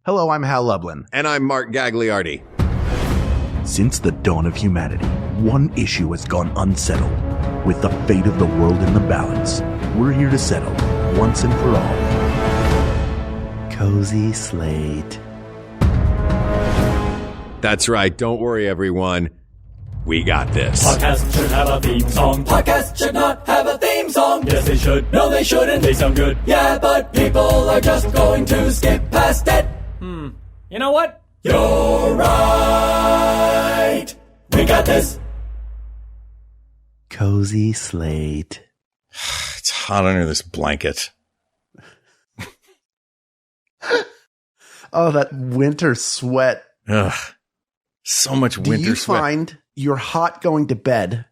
Hello, I'm Hal Lublin. And I'm Mark Gagliardi. Since the dawn of humanity, one issue has gone unsettled. With the fate of the world in the balance, we're here to settle, once and for all. Cozy Slate. That's right. Don't worry, everyone. We got this. Podcasts should have a theme song. Podcasts should not have a theme song. Yes, they should. No, they shouldn't. They sound good. Yeah, but people are just going to skip past it. You know what? You're right. We got this. Cozy Slate. It's hot under this blanket. Oh, that winter sweat. Ugh. So much winter sweat. Do you find you're hot going to bed?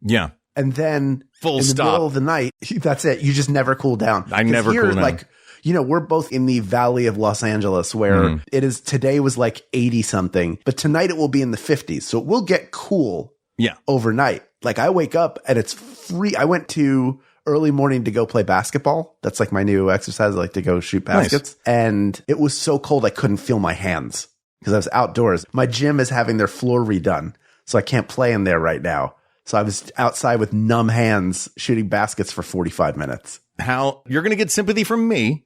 Yeah. And then Full in stop. the middle of the night, that's it. You just never cool down. I never here, cool down. Like, you know, we're both in the Valley of Los Angeles where it is, today was like 80 something, but tonight it will be in the 50s. So it will get cool overnight. Like I wake up and it's free. I went to early morning to go play basketball. That's like my new exercise. I like to go shoot baskets. Nice. And it was so cold I couldn't feel my hands because I was outdoors. My gym is having their floor redone, so I can't play in there right now. So I was outside with numb hands shooting baskets for 45 minutes. Hal, you're going to get sympathy from me.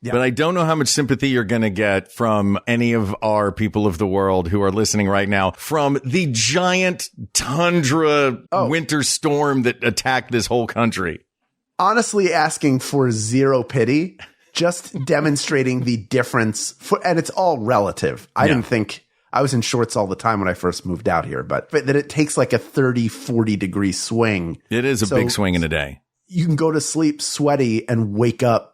Yeah. But I don't know how much sympathy you're going to get from any of our people of the world who are listening right now from the giant tundra winter storm that attacked this whole country. Honestly, asking for zero pity, just demonstrating the difference. And it's all relative. I didn't think I was in shorts all the time when I first moved out here, but that it takes like a 30, 40 degree swing. It is a big swing in a day. You can go to sleep sweaty and wake up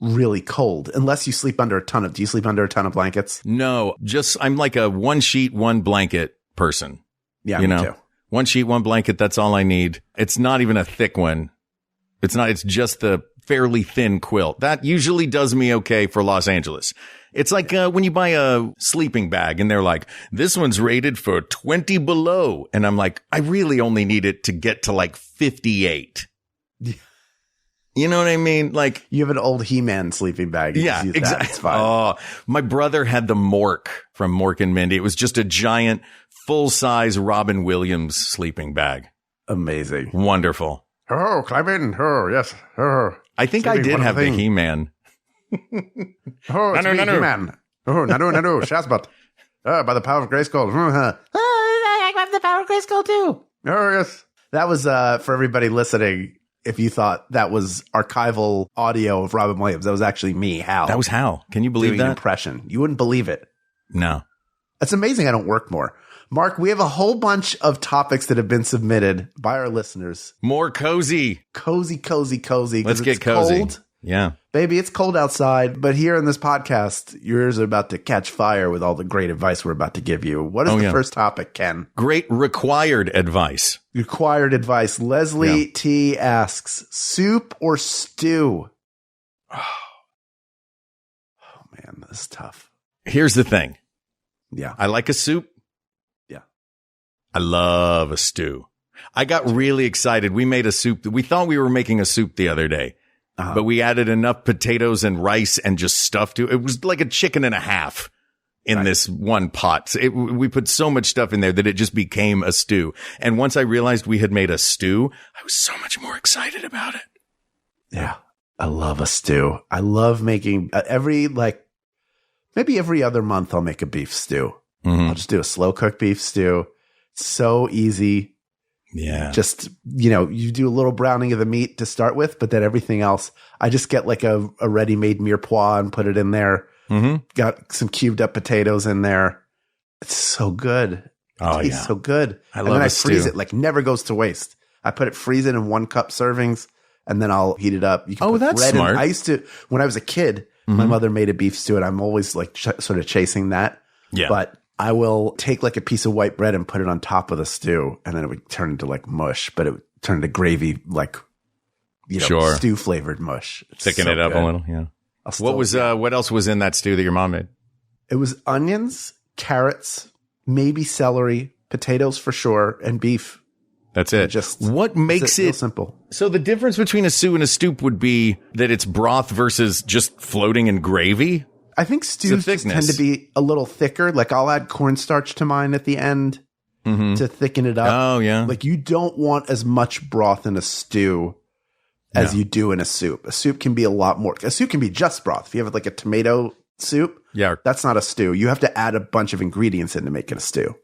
really cold, unless you sleep under do you sleep under a ton of blankets? No, I'm like a one sheet, one blanket person. Yeah, me too. One sheet, one blanket. That's all I need. It's not even a thick one. It's just the fairly thin quilt. That usually does me okay for Los Angeles. It's like when you buy a sleeping bag and they're like, this one's rated for 20 below. And I'm like, I really only need it to get to like 58. You know what I mean? Like you have an old He-Man sleeping bag. Yeah, exactly. It's fine. Oh, my brother had the Mork from Mork and Mindy. It was just a giant, full-size Robin Williams sleeping bag. Amazing. Wonderful. Oh, climb in. Oh, yes. Oh. I think I did have the He-Man. Oh, it's me, He-Man. Oh, Nadu, Shazbot. By the power of Grayskull. I have the power of Grayskull too. Oh, yes. That was, for everybody listening, if you thought that was archival audio of Robin Williams, that was actually me, Hal. That was Hal. Can you believe that? An impression. You wouldn't believe it. No. It's amazing I don't work more. Mark, we have a whole bunch of topics that have been submitted by our listeners. More cozy. Cozy. Let's get cozy. Cold. Yeah. Baby, it's cold outside, but here in this podcast, your ears are about to catch fire with all the great advice we're about to give you. What is the first topic, Ken? Great required advice. Required advice. Leslie T asks, soup or stew? Oh, man, this is tough. Here's the thing. Yeah. I like a soup. Yeah. I love a stew. I got really excited. We made a soup. We thought we were making a soup the other day. But we added enough potatoes and rice and just stuff to it. It was like a chicken and a half in this one pot. We put so much stuff in there that it just became a stew. And once I realized we had made a stew, I was so much more excited about it. Yeah. I love a stew. I love making maybe every other month I'll make a beef stew. Mm-hmm. I'll just do a slow cooked beef stew. It's so easy. Yeah. Just, you do a little browning of the meat to start with, but then everything else, I just get like a ready-made mirepoix and put it in there. Mm-hmm. Got some cubed up potatoes in there. It's so good. It tastes so good. And then I freeze it, like never goes to waste. I freeze it in 1 cup servings, and then I'll heat it up. You can put that's smart. I used to, when I was a kid, my mother made a beef stew, and I'm always like sort of chasing that. Yeah. But I will take like a piece of white bread and put it on top of the stew, and then it would turn into like mush, but it would turn into gravy, like, stew flavored mush. Thicken it up a little. Yeah. What else was in that stew that your mom made? It was onions, carrots, maybe celery, potatoes for sure, and beef. That's it. What makes it simple? So the difference between a stew and a soup would be that it's broth versus just floating in gravy. I think stews just tend to be a little thicker. Like I'll add cornstarch to mine at the end to thicken it up. Oh, yeah. Like you don't want as much broth in a stew as you do in a soup. A soup can be a lot more. A soup can be just broth. If you have like a tomato soup, that's not a stew. You have to add a bunch of ingredients in to make it a stew.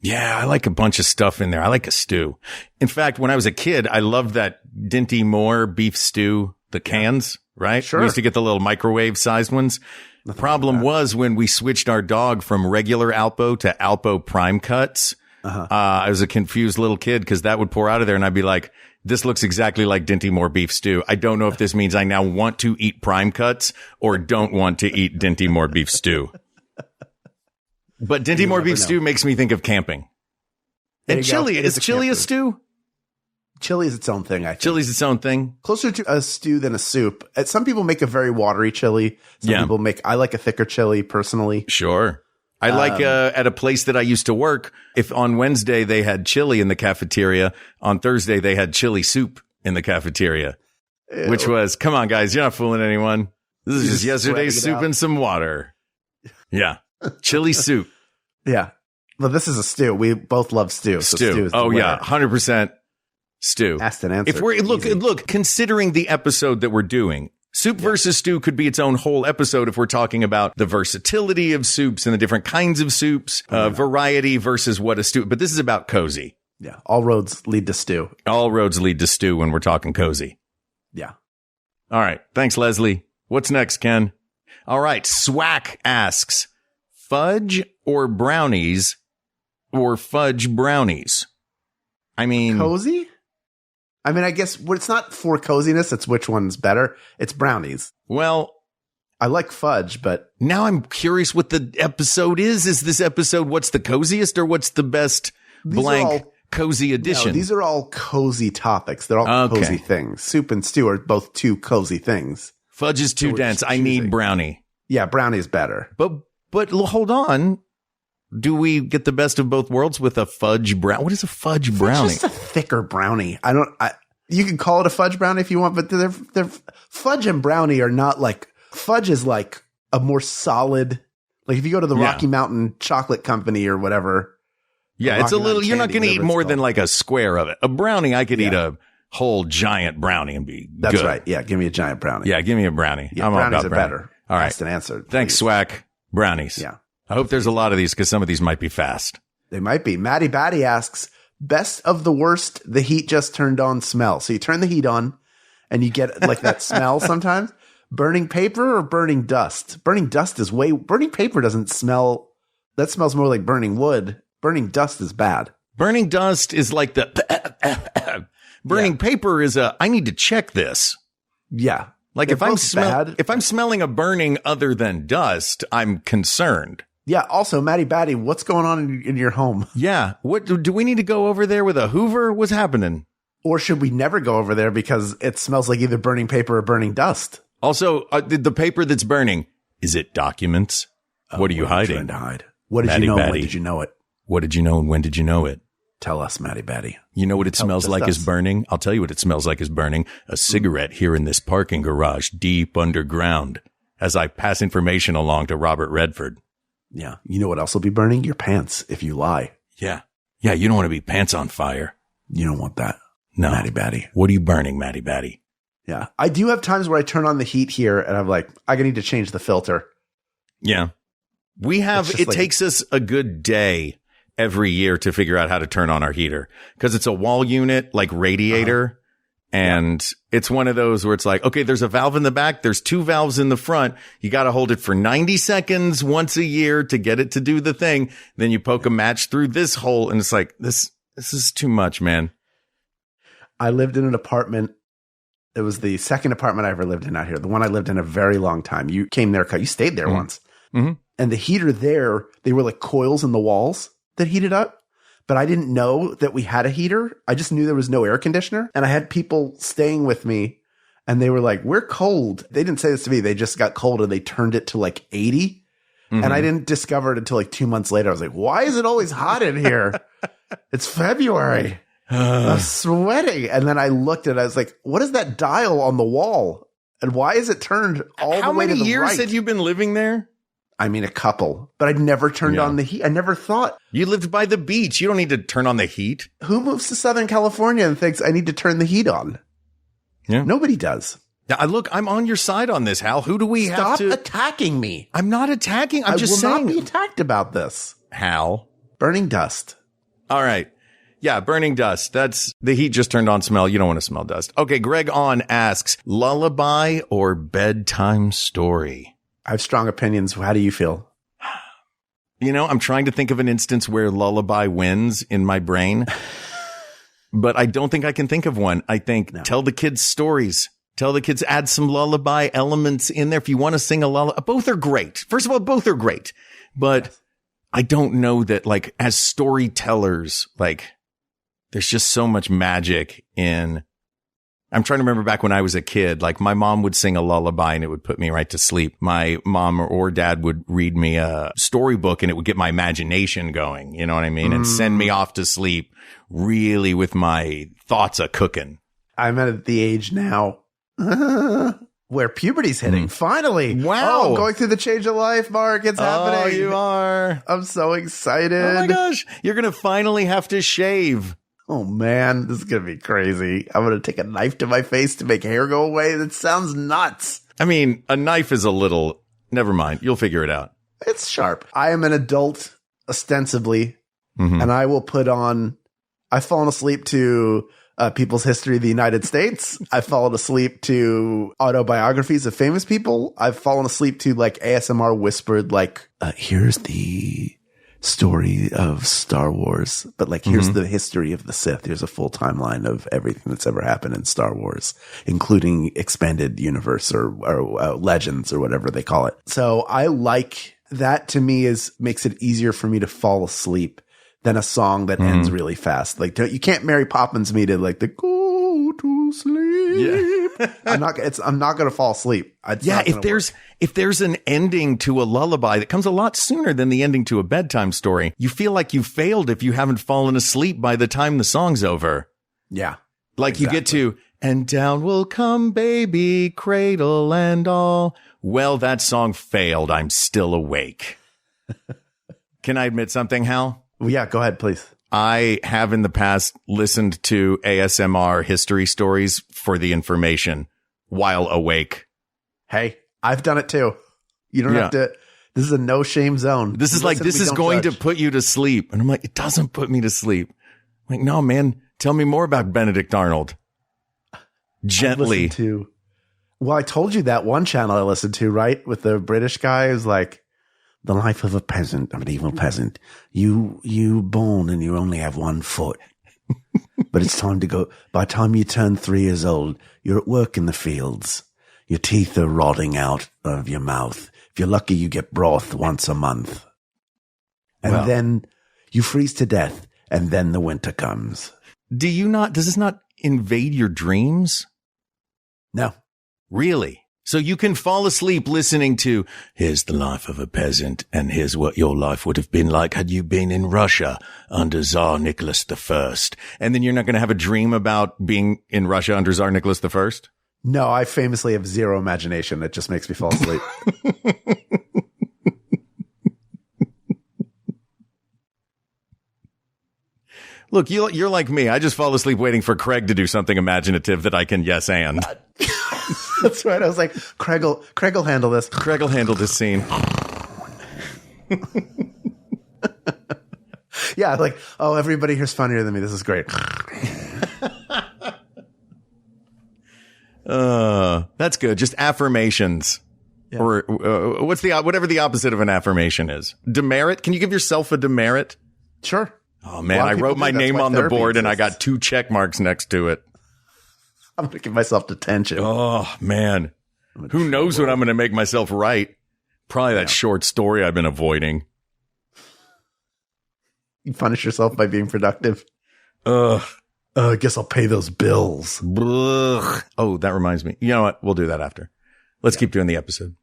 Yeah, I like a bunch of stuff in there. I like a stew. In fact, when I was a kid, I loved that Dinty Moore beef stew, the cans, right? Sure. We used to get the little microwave sized ones. The problem was when we switched our dog from regular Alpo to Alpo prime cuts. I was a confused little kid because that would pour out of there and I'd be like, this looks exactly like Dinty Moore beef stew. I don't know if this means I now want to eat prime cuts or don't want to eat Dinty Moore beef stew. But Dinty Moore beef stew makes me think of camping. And chili. Is chili a stew? Chili is its own thing, I think. Chili's its own thing. Closer to a stew than a soup. Some people make a very watery chili. Some people I like a thicker chili personally. Sure. I like at a place that I used to work, if on Wednesday they had chili in the cafeteria, on Thursday they had chili soup in the cafeteria. Ew. Which was, come on guys, you're not fooling anyone. This is just yesterday's soup and some water. Yeah. Chili soup. Yeah. Well, this is a stew. We both love stew. So stew is 100% stew. Asked and answered. If we're look, considering the episode that we're doing, soup versus stew could be its own whole episode if we're talking about the versatility of soups and the different kinds of soups, variety versus what a stew. But this is about cozy. Yeah. All roads lead to stew. All roads lead to stew when we're talking cozy. Yeah. All right. Thanks, Leslie. What's next, Ken? All right. Swack asks, fudge or brownies or fudge brownies? I mean, cozy? I mean, I guess it's not for coziness. It's which one's better. It's brownies. Well, I like fudge, but now I'm curious what the episode is. Is this episode what's the coziest or what's the best cozy edition? No, these are all cozy topics. They're all cozy things. Soup and stew are both two cozy things. Fudge is too dense. I need brownie. Yeah, brownie's better. But hold on. Do we get the best of both worlds with a fudge brownie? What is a fudge brownie? It's just a thicker brownie. You can call it a fudge brownie if you want, but they're fudge and brownie are not like, fudge is like a more solid, like if you go to the Rocky Mountain Chocolate Company or whatever. Yeah, it's a little, you're not going to eat more than like a square of it. A brownie, I could eat a whole giant brownie and be good. That's right. Yeah, give me a giant brownie. Yeah, give me a brownie. Yeah, brownies are better. All right. Asked and answered. Thanks, Swack. Brownies. Yeah. I hope there's a lot of these because some of these might be fast. They might be. Maddie Batty asks, best of the worst, the heat just turned on smell. So you turn the heat on and you get like that smell sometimes. Burning paper or burning dust? Burning dust is burning paper doesn't smell. That smells more like burning wood. Burning dust is bad. Burning dust is like the burning paper is I need to check this. Yeah. Like if I'm smelling a burning other than dust, I'm concerned. Yeah. Also, Maddie Batty, what's going on in your home? Yeah. What do we need to go over there with a Hoover? What's happening? Or should we never go over there because it smells like either burning paper or burning dust? Also, the paper that's burning, is it documents? What are you hiding? Trying to hide? What did you know? When did you know it? What did you know and when did you know it? Tell us, Maddie Batty. You know what it smells like is burning? I'll tell you what it smells like is burning. A cigarette here in this parking garage deep underground as I pass information along to Robert Redford. Yeah. You know what else will be burning? Your pants if you lie. Yeah. Yeah, you don't want to be pants on fire. You don't want that. No. Maddie Batty. What are you burning, Maddie Batty? Yeah. I do have times where I turn on the heat here and I'm like, I need to change the filter. Yeah. It takes us a good day every year to figure out how to turn on our heater because it's a wall unit, like radiator. And it's one of those where it's like, okay, there's a valve in the back. There's two valves in the front. You got to hold it for 90 seconds once a year to get it to do the thing. Then you poke a match through this hole and it's like, this is too much, man. I lived in an apartment. It was the second apartment I ever lived in out here. The one I lived in a very long time. You came there, you stayed there once. Mm-hmm. And the heater there, they were like coils in the walls that heated up. But I didn't know that we had a heater. I just knew there was no air conditioner. And I had people staying with me and they were like, we're cold. They didn't say this to me. They just got cold and they turned it to like 80. Mm-hmm. And I didn't discover it until like 2 months later. I was like, why is it always hot in here? It's February. I'm sweating. And then I looked at it. I was like, what is that dial on the wall? And why is it turned all the way to the right? How many years had you been living there? I mean, a couple, but I'd never turned on the heat. I never thought. You lived by the beach. You don't need to turn on the heat. Who moves to Southern California and thinks I need to turn the heat on? Yeah. Nobody does. Now, look, I'm on your side on this, Hal. Who do we have to... Stop attacking me. I'm not attacking. I'm just saying. I will not be attacked about this. Hal. Burning dust. All right. Yeah, burning dust. That's the heat just turned on smell. You don't want to smell dust. Okay, Greg on asks, lullaby or bedtime story? I have strong opinions. How do you feel? You know, I'm trying to think of an instance where lullaby wins in my brain, but I don't think I can think of one. I think tell the kids stories. Tell the kids, add some lullaby elements in there. If you want to sing a lullaby, both are great. First of all, both are great, but I don't know that like as storytellers, like there's just so much magic in, I'm trying to remember back when I was a kid, like my mom would sing a lullaby and it would put me right to sleep. My mom or dad would read me a storybook and it would get my imagination going. You know what I mean? And send me off to sleep really with my thoughts a cooking. I'm at the age now where puberty's hitting. Finally. Wow. Oh, I'm going through the change of life, Mark. It's happening. Oh, you are. I'm so excited. Oh my gosh. You're going to finally have to shave. Oh man, this is going to be crazy. I'm going to take a knife to my face to make hair go away. That sounds nuts. I mean, a knife is a little, never mind. You'll figure it out. It's sharp. I am an adult, ostensibly, and I will put on, I've fallen asleep to People's History of the United States. I've fallen asleep to autobiographies of famous people. I've fallen asleep to like ASMR whispered, like, here's the story of Star Wars, but like, here's the history of the Sith. Here's a full timeline of everything that's ever happened in Star Wars, including expanded universe or legends or whatever they call it. So I like that. To me makes it easier for me to fall asleep than a song that ends really fast. Like you can't Mary Poppins me to like the go to sleep. Yeah. I'm not going to fall asleep. If there's an ending to a lullaby that comes a lot sooner than the ending to a bedtime story, you feel like you failed if you haven't fallen asleep by the time the song's over. Yeah. Like exactly. You get to, and down will come baby, cradle and all. Well, that song failed. I'm still awake. Can I admit something, Hal? Well, yeah, go ahead, please. I have in the past listened to ASMR history stories for the information while awake. Hey, I've done it too. You don't have to. This is a no shame zone. This is like, this is going to put you to sleep. And I'm like, it doesn't put me to sleep. I'm like, no, man, tell me more about Benedict Arnold. Gently. Well, I told you that one channel I listened to, right? With the British guy who's like, the life of a peasant, a medieval peasant. You born and you only have one foot. But it's time to go. By the time you turn 3 years old, you're at work in the fields. Your teeth are rotting out of your mouth. If you're lucky, you get broth once a month. And then you freeze to death. And then the winter comes. Does this not invade your dreams? No. Really? So you can fall asleep listening to, here's the life of a peasant, and here's what your life would have been like had you been in Russia under Tsar Nicholas I. And then you're not going to have a dream about being in Russia under Tsar Nicholas I? No, I famously have zero imagination. It just makes me fall asleep. Look, you're like me. I just fall asleep waiting for Craig to do something imaginative that I can yes and. That's right. I was like, Craig will handle this. Craig will handle this scene. Yeah, like, oh, everybody here's funnier than me. This is great. That's good. Just affirmations. Yeah. Or whatever the opposite of an affirmation is. Demerit? Can you give yourself a demerit? Sure. Oh man, I wrote my name on the board and I got 2 check marks next to it. I'm going to give myself detention. Oh man. Who knows what I'm going to make myself write? Probably that short story I've been avoiding. You punish yourself by being productive. I guess I'll pay those bills. Ugh. Oh, that reminds me. You know what? We'll do that after. Let's keep doing the episode.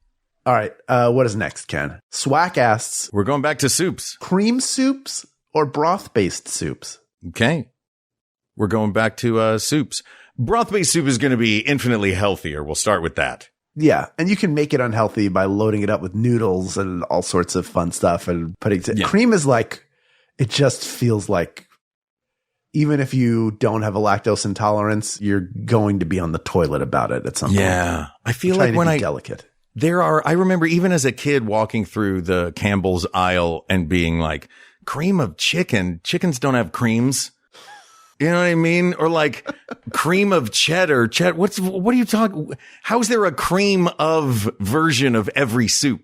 All right. What is next, Ken? Swack asks, we're going back to soups. Cream soups or broth-based soups? Okay. We're going back to soups. broth-based soup is going to be infinitely healthier. We'll start with that. Yeah, and you can make it unhealthy by loading it up with noodles and all sorts of fun stuff and putting cream is like, it just feels like even if you don't have a lactose intolerance, you're going to be on the toilet about it at some point. Yeah, I feel like when delicate. I remember even as a kid walking through the Campbell's aisle and being like, cream of chicken. Chickens don't have creams. You know what I mean? Or like cream of cheddar. What are you talking? How is there a cream of version of every soup?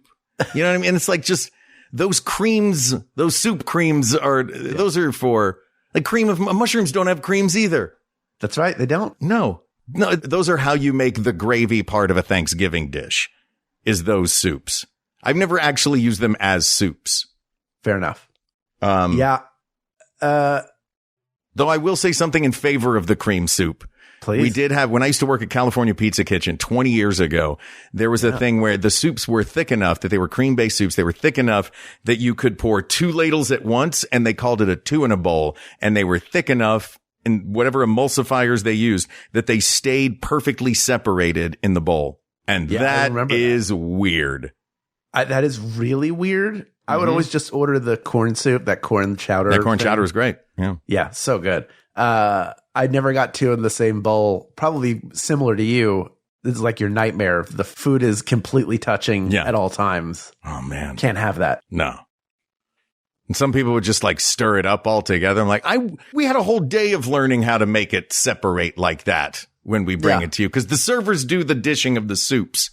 You know what I mean? It's like just those creams, those soup creams those are for like cream of mushrooms don't have creams either. That's right. They don't. No, those are how you make the gravy part of a Thanksgiving dish is those soups. I've never actually used them as soups. Fair enough. Yeah. Though I will say something in favor of the cream soup. Please. We did have, when I used to work at California Pizza Kitchen 20 years ago, there was a thing where the soups were thick enough that they were cream-based soups. They were thick enough that you could pour 2 ladles at once, and they called it a 2 in a bowl. And they were thick enough in whatever emulsifiers they used that they stayed perfectly separated in the bowl. And that is weird. That is really weird. I would always just order the corn soup, that corn chowder. That corn chowder is great. Yeah. Yeah, so good. I never got 2 in the same bowl. Probably similar to you. This is like your nightmare. The food is completely touching at all times. Oh, man. Can't have that. No. And some people would just like stir it up all together. I'm like, we had a whole day of learning how to make it separate like that when we bring it to you. Because the servers do the dishing of the soups.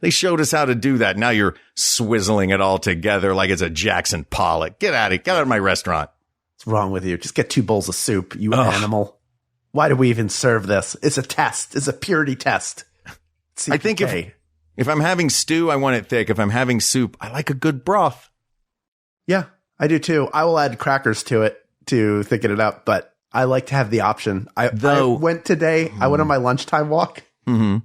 They showed us how to do that. Now you're swizzling it all together like it's a Jackson Pollock. Get out of my restaurant. What's wrong with you? Just get 2 bowls of soup, you animal. Why do we even serve this? It's a test. It's a purity test. I think if I'm having stew, I want it thick. If I'm having soup, I like a good broth. Yeah, I do too. I will add crackers to it to thicken it up, but I like to have the option. I went today, I went on my lunchtime walk, and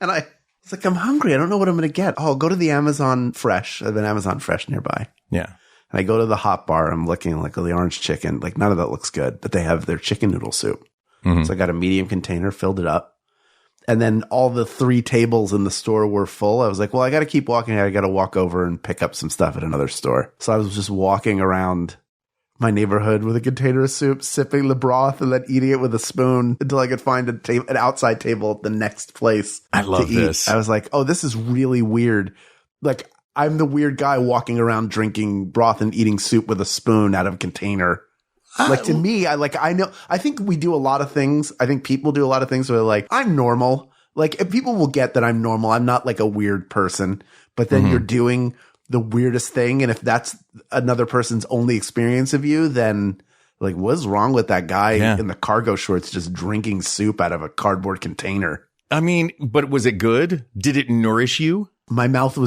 it's like, I'm hungry. I don't know what I'm going to get. Oh, I'll go to the Amazon Fresh. I have an Amazon Fresh nearby. Yeah. And I go to the hot bar. I'm looking like the orange chicken. Like none of that looks good, but they have their chicken noodle soup. So I got a medium container, filled it up. And then all the 3 tables in the store were full. I was like, well, I got to keep walking. I got to walk over and pick up some stuff at another store. So I was just walking around my neighborhood with a container of soup, sipping the broth and then eating it with a spoon until I could find an outside table at the next place. I love this. I was like, oh, this is really weird. Like, I'm the weird guy walking around drinking broth and eating soup with a spoon out of a container. Like, to me, I think we do a lot of things. I think people do a lot of things where they're like, I'm normal. Like, if people will get that I'm normal. I'm not like a weird person, but then you're doing the weirdest thing. And if that's another person's only experience of you, then like, what's wrong with that guy in the cargo shorts just drinking soup out of a cardboard container? I mean, but was it good? Did it nourish you? My mouth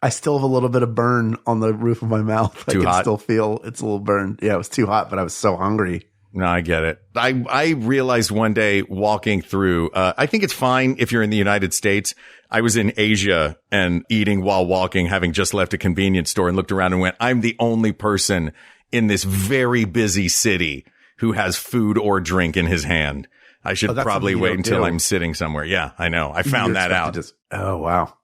I still have a little bit of burn on the roof of my mouth. Too I can hot? still feel it's a little burned. Yeah, it was too hot, but I was so hungry. No, I get it. I realized one day walking through, I think it's fine if you're in the United States. I was in Asia and eating while walking, having just left a convenience store and looked around and went, I'm the only person in this very busy city who has food or drink in his hand. I should probably wait until I'm sitting somewhere. Yeah, I know. I found that out. Oh, wow.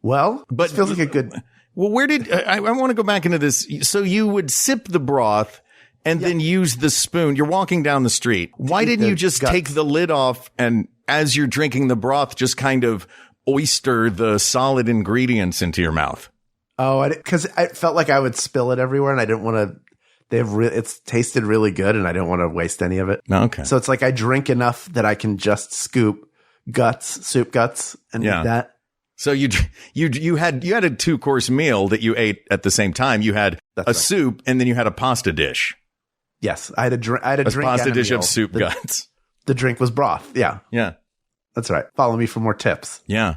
Well, but it feels like a good. Well, where did I want to go back into this? So you would sip the broth and then use the spoon. You're walking down the street. Why didn't you just take the lid off and as you're drinking the broth, just kind of oyster the solid ingredients into your mouth? Oh, because I felt like I would spill it everywhere and I didn't want to. It's tasted really good and I didn't want to waste any of it. Okay. So it's like I drink enough that I can just scoop soup guts and eat that. So you had a 2-course meal that you ate at the same time. You had soup and then you had a pasta dish. Yes, I had a drink. Pasta dish of soup guts. The drink was broth. Yeah. Yeah. That's right. Follow me for more tips. Yeah.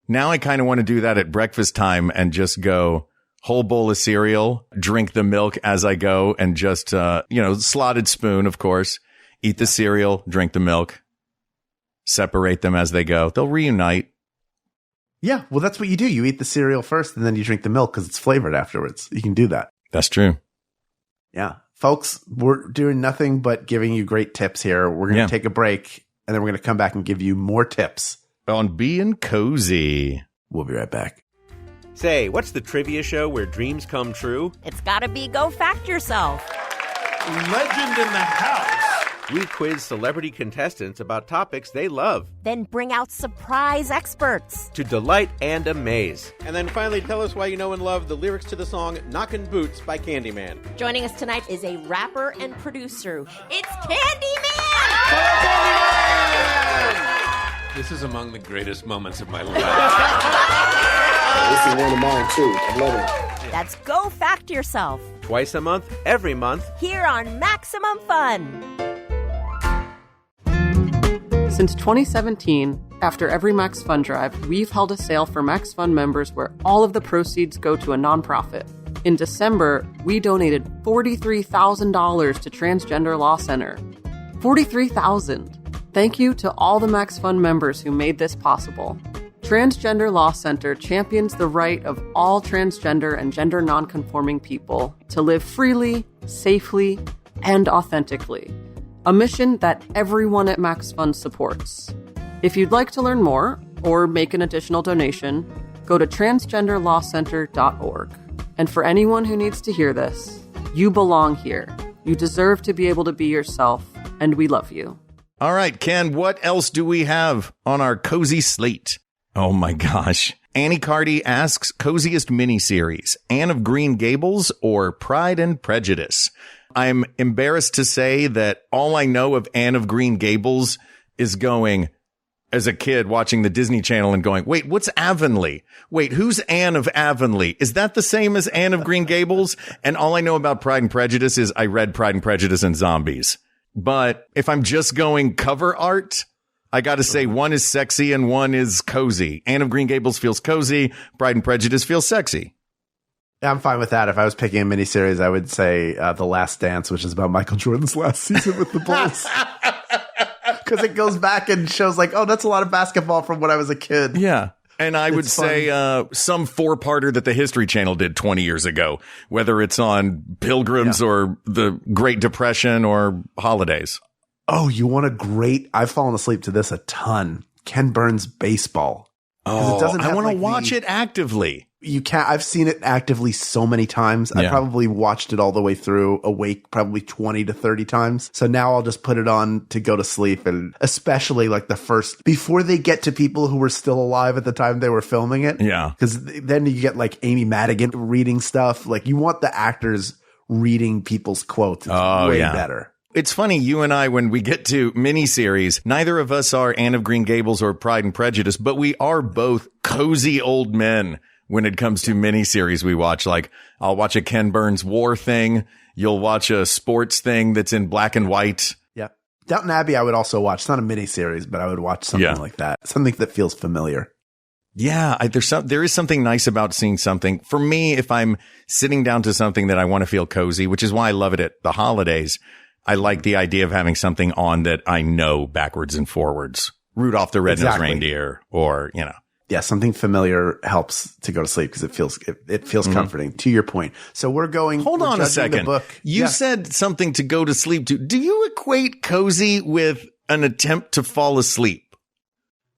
Now I kind of want to do that at breakfast time and just go whole bowl of cereal, drink the milk as I go and just, slotted spoon, of course, eat the cereal, drink the milk, separate them as they go. They'll reunite. Yeah. Well, that's what you do. You eat the cereal first and then you drink the milk because it's flavored afterwards. You can do that. That's true. Yeah. Folks, we're doing nothing but giving you great tips here. We're going to take a break and then we're going to come back and give you more tips on being cozy. We'll be right back. Say, what's the trivia show where dreams come true? It's gotta be Go Fact Yourself. Legend in the house. We quiz celebrity contestants about topics they love. Then bring out surprise experts to delight and amaze. And then finally tell us why you know and love the lyrics to the song Knockin' Boots by Candyman. Joining us tonight is a rapper and producer. It's Candyman! This is among the greatest moments of my life. This is one of mine, too. I love it. That's Go Fact Yourself. Twice a month, every month. Here on Maximum Fun. Since 2017, after every Max Fun Drive, we've held a sale for Max Fun members where all of the proceeds go to a nonprofit. In December, we donated $43,000 to Transgender Law Center. $43,000. Thank you to all the Max Fun members who made this possible. Transgender Law Center champions the right of all transgender and gender nonconforming people to live freely, safely, and authentically. A mission that everyone at Max Fun supports. If you'd like to learn more or make an additional donation, go to transgenderlawcenter.org. And for anyone who needs to hear this, you belong here. You deserve to be able to be yourself, and we love you. All right, Ken, what else do we have on our cozy slate? Oh my gosh. Annie Cardi asks, coziest miniseries, Anne of Green Gables or Pride and Prejudice? I'm embarrassed to say that all I know of Anne of Green Gables is going, as a kid, watching the Disney Channel and going, wait, what's Avonlea? Wait, who's Anne of Avonlea? Is that the same as Anne of Green Gables? And all I know about Pride and Prejudice is I read Pride and Prejudice and Zombies. But if I'm just going cover art, I got to say one is sexy and one is cozy. Anne of Green Gables feels cozy. Pride and Prejudice feels sexy. Yeah, I'm fine with that. If I was picking a miniseries, I would say The Last Dance, which is about Michael Jordan's last season with the Bulls. Because it goes back and shows like, oh, that's a lot of basketball from when I was a kid. Yeah. And I would say some 4-parter that the History Channel did 20 years ago, whether it's on pilgrims or the Great Depression or holidays. Oh, you want a great, I've fallen asleep to this a ton. Ken Burns Baseball. Oh, I want to watch it actively. You can't, I've seen it actively so many times. I probably watched it all the way through awake probably 20 to 30 times. So now I'll just put it on to go to sleep. And especially like the first, before they get to people who were still alive at the time they were filming it. Yeah. Because then you get like Amy Madigan reading stuff. Like you want the actors reading people's quotes. It's way better. It's funny, you and I, when we get to miniseries, neither of us are Anne of Green Gables or Pride and Prejudice, but we are both cozy old men when it comes to miniseries we watch. Like, I'll watch a Ken Burns war thing. You'll watch a sports thing that's in black and white. Yeah. Downton Abbey I would also watch. It's not a miniseries, but I would watch something like that. Something that feels familiar. Yeah, there is something nice about seeing something. For me, if I'm sitting down to something that I want to feel cozy, which is why I love it at the holidays, I like the idea of having something on that I know backwards and forwards. Rudolph the Red-Nosed Reindeer, or, you know. Yeah, something familiar helps to go to sleep because it feels comforting. To your point. So we're going. Hold on a second. You said something to go to sleep to. Do you equate cozy with an attempt to fall asleep?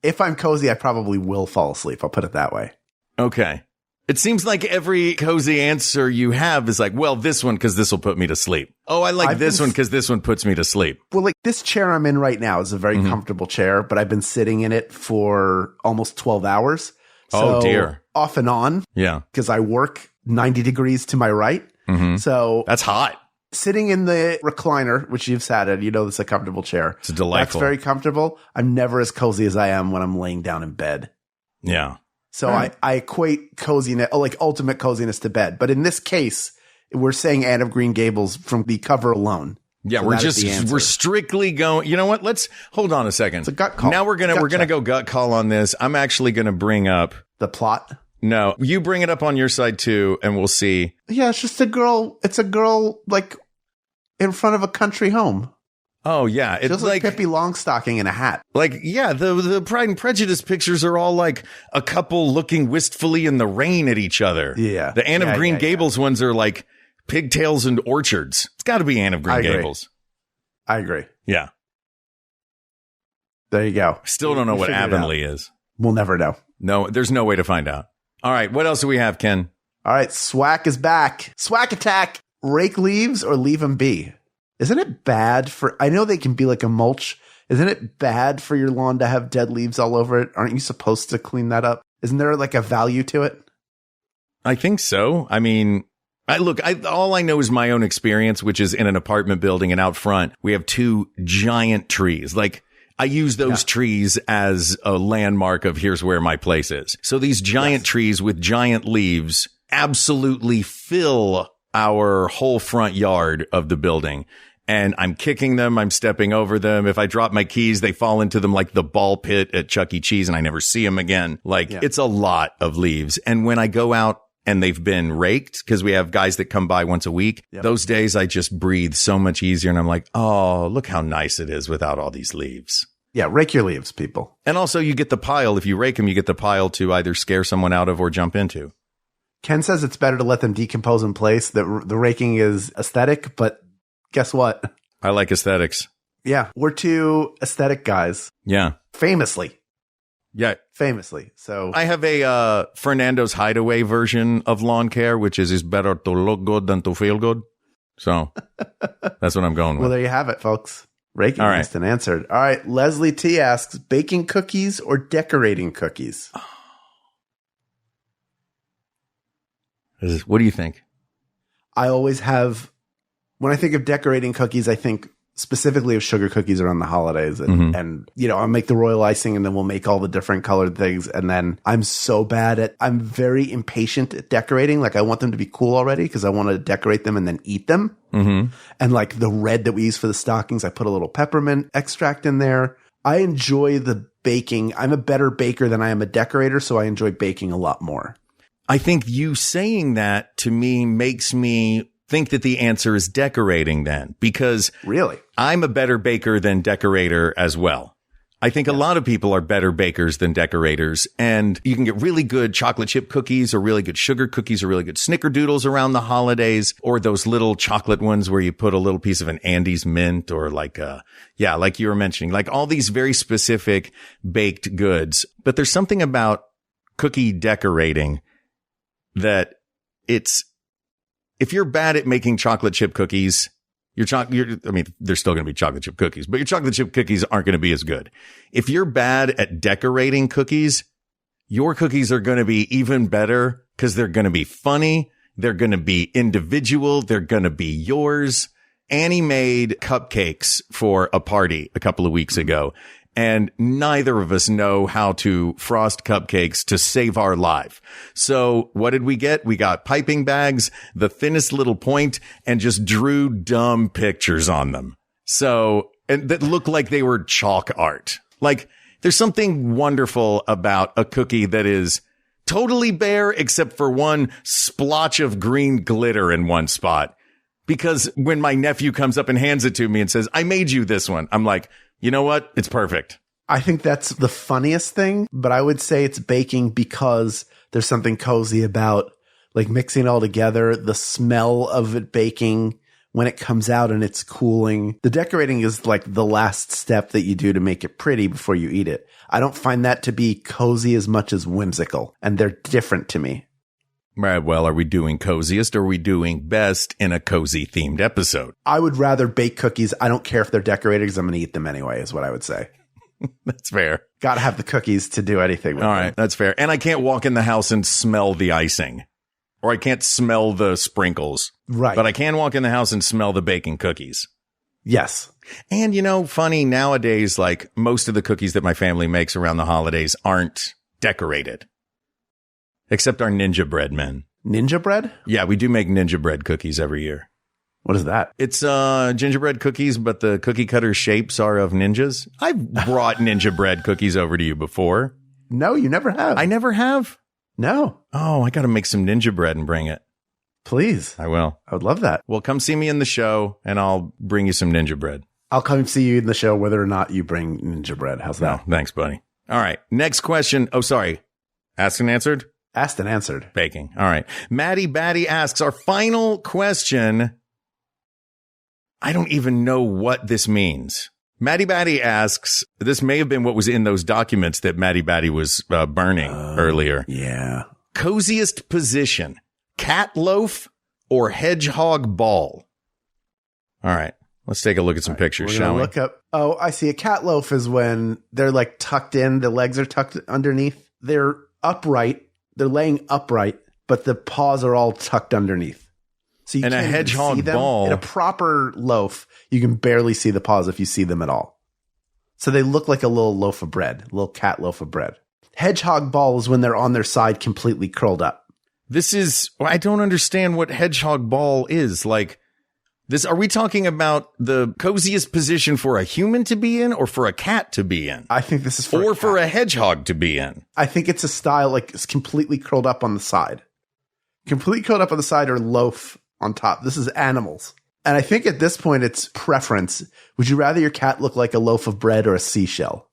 If I'm cozy, I probably will fall asleep. I'll put it that way. Okay. It seems like every cozy answer you have is like, well, this one, because this will put me to sleep. Oh, I like this one because this one puts me to sleep. Well, like this chair I'm in right now is a very comfortable chair, but I've been sitting in it for almost 12 hours. So oh, dear. Off and on. Yeah. Because I work 90 degrees to my right. So that's hot. Sitting in the recliner, which you've sat in, you know, it's a comfortable chair. It's delightful. That's very comfortable. I'm never as cozy as I am when I'm laying down in bed. Yeah. So I equate coziness, like ultimate coziness to bed. But in this case, we're saying Anne of Green Gables from the cover alone. Yeah, so we're strictly going, you know what? Let's hold on a second. It's a gut call. Now we're going to go gut call on this. I'm actually going to bring up the plot. No, you bring it up on your side too, and we'll see. Yeah, it's just a girl. It's a girl like in front of a country home. Oh, yeah. It's just like Pippi Longstocking in a hat. Like, yeah, the Pride and Prejudice pictures are all like a couple looking wistfully in the rain at each other. Yeah. The Anne of Green Gables ones are like pigtails and orchards. It's got to be Anne of Green Gables. I agree. Yeah. There you go. Still don't know what Avonlea is. We'll never know. No, there's no way to find out. All right. What else do we have, Ken? All right. Swack is back. Swack attack. Rake leaves or leave them be? Isn't it bad for, I know they can be like a mulch. Isn't it bad for your lawn to have dead leaves all over it? Aren't you supposed to clean that up? Isn't there like a value to it? I think so. I mean, all I know is my own experience, which is in an apartment building, and out front, we have 2 giant trees. Like, I use those trees as a landmark of here's where my place is. So these giant trees with giant leaves absolutely fill our whole front yard of the building. And I'm kicking them. I'm stepping over them. If I drop my keys, they fall into them like the ball pit at Chuck E. Cheese, and I never see them again. Like, it's a lot of leaves. And when I go out and they've been raked, because we have guys that come by once a week, those days I just breathe so much easier. And I'm like, oh, look how nice it is without all these leaves. Yeah, rake your leaves, people. And also you get the pile. If you rake them, you get the pile to either scare someone out of or jump into. Ken says it's better to let them decompose in place. The raking is aesthetic, but guess what? I like aesthetics. Yeah, we're 2 aesthetic guys. Yeah. Famously. Yeah. Famously. So I have a Fernando's Hideaway version of lawn care, which is better to look good than to feel good. So that's what I'm going with. Well, there you have it, folks. Raking asked and answered. All right. Leslie T asks, baking cookies or decorating cookies? What do you think? I always have, when I think of decorating cookies, I think specifically of sugar cookies around the holidays. And you know, I'll make the royal icing and then we'll make all the different colored things. And then I'm very impatient at decorating. Like, I want them to be cool already because I want to decorate them and then eat them. And like the red that we use for the stockings, I put a little peppermint extract in there. I enjoy the baking. I'm a better baker than I am a decorator, so I enjoy baking a lot more. I think you saying that to me makes me think that the answer is decorating then, because really, I'm a better baker than decorator as well. I think a lot of people are better bakers than decorators, and you can get really good chocolate chip cookies or really good sugar cookies or really good snickerdoodles around the holidays, or those little chocolate ones where you put a little piece of an Andes mint or like you were mentioning, like all these very specific baked goods. But there's something about cookie decorating that if you're bad at making chocolate chip cookies, there's still going to be chocolate chip cookies, but your chocolate chip cookies aren't going to be as good. If you're bad at decorating cookies, your cookies are going to be even better because they're going to be funny. They're going to be individual. They're going to be yours. Annie made cupcakes for a party a couple of weeks ago, and neither of us know how to frost cupcakes to save our life. So what did we get? We got piping bags, the thinnest little point, and just drew dumb pictures on them. So, and that looked like they were chalk art. Like, there's something wonderful about a cookie that is totally bare except for one splotch of green glitter in one spot. Because when my nephew comes up and hands it to me and says, I made you this one, I'm like, you know what? It's perfect. I think that's the funniest thing, but I would say it's baking because there's something cozy about like mixing it all together, the smell of it baking when it comes out and it's cooling. The decorating is like the last step that you do to make it pretty before you eat it. I don't find that to be cozy as much as whimsical, and they're different to me. Right. Well, are we doing coziest or are we doing best in a cozy themed episode? I would rather bake cookies. I don't care if they're decorated because I'm going to eat them anyway, is what I would say. That's fair. Got to have the cookies to do anything with All them. right. That's fair. And I can't walk in the house and smell the icing, or I can't smell the sprinkles. Right. But I can walk in the house and smell the baking cookies. Yes. And, you know, funny nowadays, like most of the cookies that my family makes around the holidays aren't decorated. Except our Ninja Bread men. Ninja bread? Yeah, we do make Ninja Bread cookies every year. What is that? It's gingerbread cookies, but the cookie cutter shapes are of ninjas. I've brought Ninja Bread cookies over to you before. No, you never have. I never have? No. Oh, I got to make some Ninja Bread and bring it. Please. I will. I would love that. Well, come see me in the show and I'll bring you some Ninja Bread. I'll come see you in the show whether or not you bring Ninja Bread. How's that? No, thanks, buddy. All right. Next question. Oh, sorry. Asked and answered? Asked and answered. Baking. All right. Maddie Batty asks, our final question. I don't even know what this means. Maddie Batty asks, this may have been what was in those documents that Maddie Batty was burning earlier. Yeah. Coziest position, cat loaf or hedgehog ball? All right. Let's take a look at some pictures, shall we? Look up. Oh, I see. A cat loaf is when they're like tucked in. The legs are tucked underneath. They're upright. They're laying upright, but the paws are all tucked underneath. So you and can't a hedgehog see them. ball. In a proper loaf, you can barely see the paws if you see them at all. So they look like a little loaf of bread, a little cat loaf of bread. Hedgehog ball is when they're on their side completely curled up. I don't understand what hedgehog ball is. Like this, are we talking about the coziest position for a human to be in or for a cat to be in? I think this is for a hedgehog to be in. I think it's a style like it's completely curled up on the side. Completely curled up on the side or loaf on top. This is animals. And I think at this point, it's preference. Would you rather your cat look like a loaf of bread or a seashell?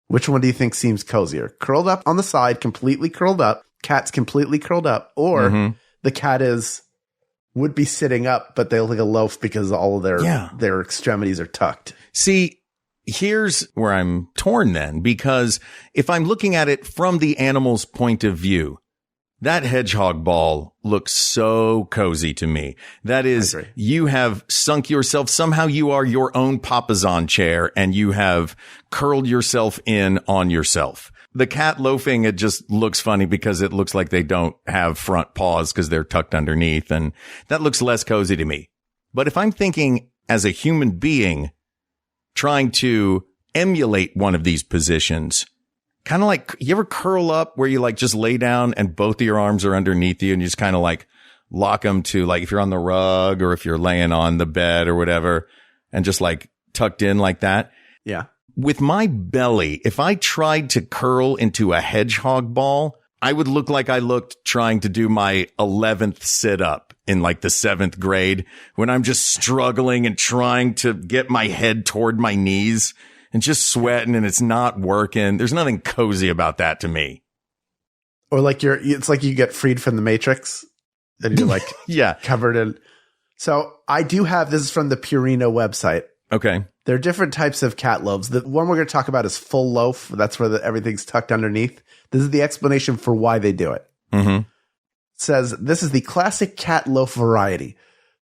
Which one do you think seems cozier? Curled up on the side, completely curled up, cat's completely curled up, or the cat would be sitting up, but they look like a loaf because all of their extremities are tucked. See, here's where I'm torn then, because if I'm looking at it from the animal's point of view, that hedgehog ball looks so cozy to me. That is, you have sunk yourself. Somehow you are your own papasan chair and you have curled yourself in on yourself. The cat loafing, it just looks funny because it looks like they don't have front paws because they're tucked underneath. And that looks less cozy to me. But if I'm thinking as a human being trying to emulate one of these positions, kind of like, you ever curl up where you like just lay down and both of your arms are underneath you and you just kind of like lock them to like if you're on the rug or if you're laying on the bed or whatever and just like tucked in like that. Yeah. With my belly, if I tried to curl into a hedgehog ball, I would look like I looked trying to do my 11th sit up in like the 7th grade when I'm just struggling and trying to get my head toward my knees. And just sweating and it's not working. There's nothing cozy about that to me. Or like it's like you get freed from the Matrix and you're like covered in. So I do have, this is from the Purina website. Okay. There are different types of cat loaves. The one we're going to talk about is full loaf. That's where everything's tucked underneath. This is the explanation for why they do it. It says, this is the classic cat loaf variety.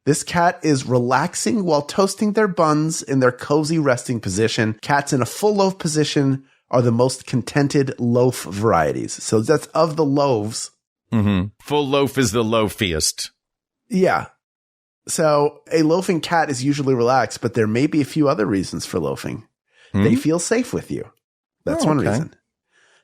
This cat is relaxing while toasting their buns in their cozy resting position. Cats in a full loaf position are the most contented loaf varieties. So that's of the loaves. Full loaf is the loafiest. Yeah. So a loafing cat is usually relaxed, but there may be a few other reasons for loafing. They feel safe with you. That's one reason.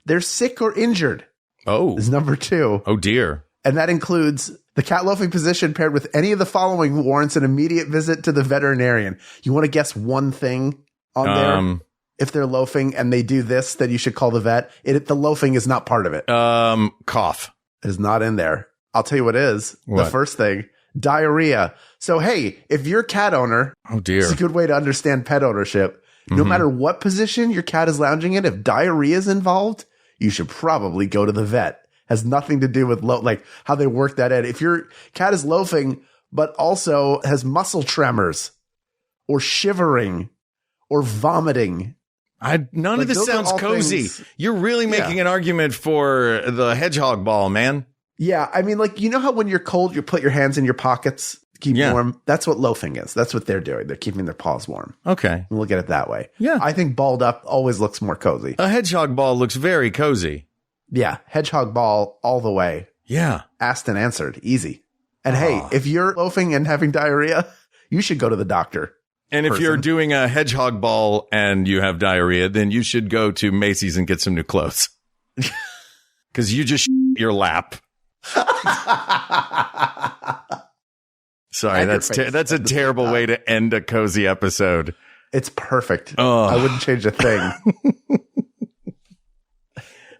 They're sick or injured. Oh. Is number 2. Oh, dear. And that includes the cat loafing position paired with any of the following warrants an immediate visit to the veterinarian. You want to guess one thing on there? If they're loafing and they do this, then you should call the vet. The loafing is not part of it. Cough. It is not in there. I'll tell you what is. What? The first thing, diarrhea. So, hey, if you're a cat owner, oh dear, it's a good way to understand pet ownership. No matter what position your cat is lounging in, if diarrhea is involved, you should probably go to the vet. Has nothing to do with like how they work that in. If your cat is loafing, but also has muscle tremors or shivering or vomiting. None of this sounds cozy. You're really making an argument for the hedgehog ball, man. Yeah. I mean, like, you know how when you're cold, you put your hands in your pockets to keep warm? That's what loafing is. That's what they're doing. They're keeping their paws warm. Okay. We'll look at it that way. Yeah. I think balled up always looks more cozy. A hedgehog ball looks very cozy. Yeah, hedgehog ball all the way. Yeah. Asked and answered. Easy. And hey, if you're loafing and having diarrhea, you should go to the doctor. And if you're doing a hedgehog ball and you have diarrhea, then you should go to Macy's and get some new clothes. Because you just your lap. Sorry, that's a terrible way to end a cozy episode. It's perfect. I wouldn't change a thing.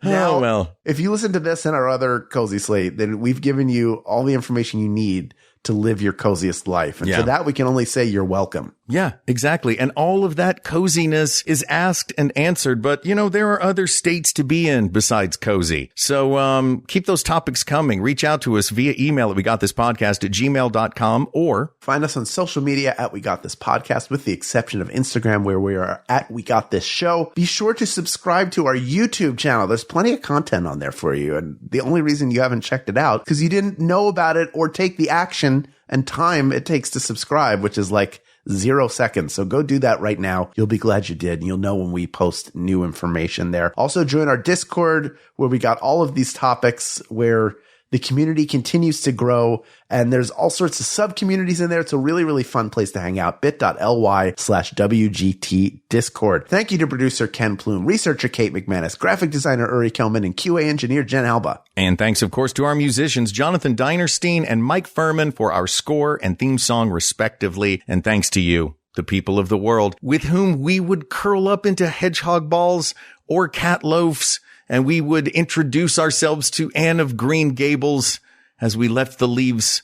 Now, well. if you listen to this and our other Cozy Slate, then we've given you all the information you need to live your coziest life. And for that, we can only say you're welcome. Yeah, exactly. And all of that coziness is asked and answered. But, there are other states to be in besides cozy. So keep those topics coming. Reach out to us via email at wegotThisPodcast@gmail.com or find us on social media at We Got This Podcast, with the exception of Instagram, where we are at We Got This Show. Be sure to subscribe to our YouTube channel. There's plenty of content on there for you. And the only reason you haven't checked it out because you didn't know about it or take the action and time it takes to subscribe, which is like 0 seconds. So go do that right now. You'll be glad you did. And you'll know when we post new information there. Also join our Discord, where we got all of these topics, where the community continues to grow, and there's all sorts of sub communities in there. It's a really, really fun place to hang out. bit.ly/WGT Discord. Thank you to producer Ken Plume, researcher Kate McManus, graphic designer Uri Kelman, and QA engineer Jen Alba. And thanks, of course, to our musicians, Jonathan Dinerstein and Mike Furman, for our score and theme song, respectively. And thanks to you, the people of the world, with whom we would curl up into hedgehog balls or cat loafs, and we would introduce ourselves to Anne of Green Gables as we left the leaves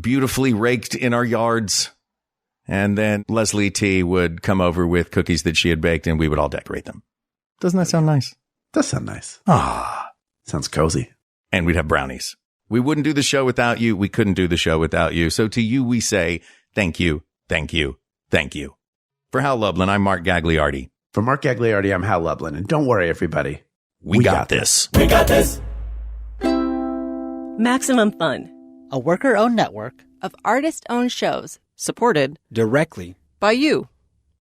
beautifully raked in our yards. And then Leslie T would come over with cookies that she had baked, and we would all decorate them. Doesn't that sound nice? Does sound nice. Sounds cozy. And we'd have brownies. We wouldn't do the show without you. We couldn't do the show without you. So to you, we say thank you, thank you, thank you. For Hal Lublin, I'm Mark Gagliardi. For Mark Gagliardi, I'm Hal Lublin. And don't worry, everybody. We got this. We got this. Maximum Fun, a worker-owned network of artist-owned shows supported directly by you.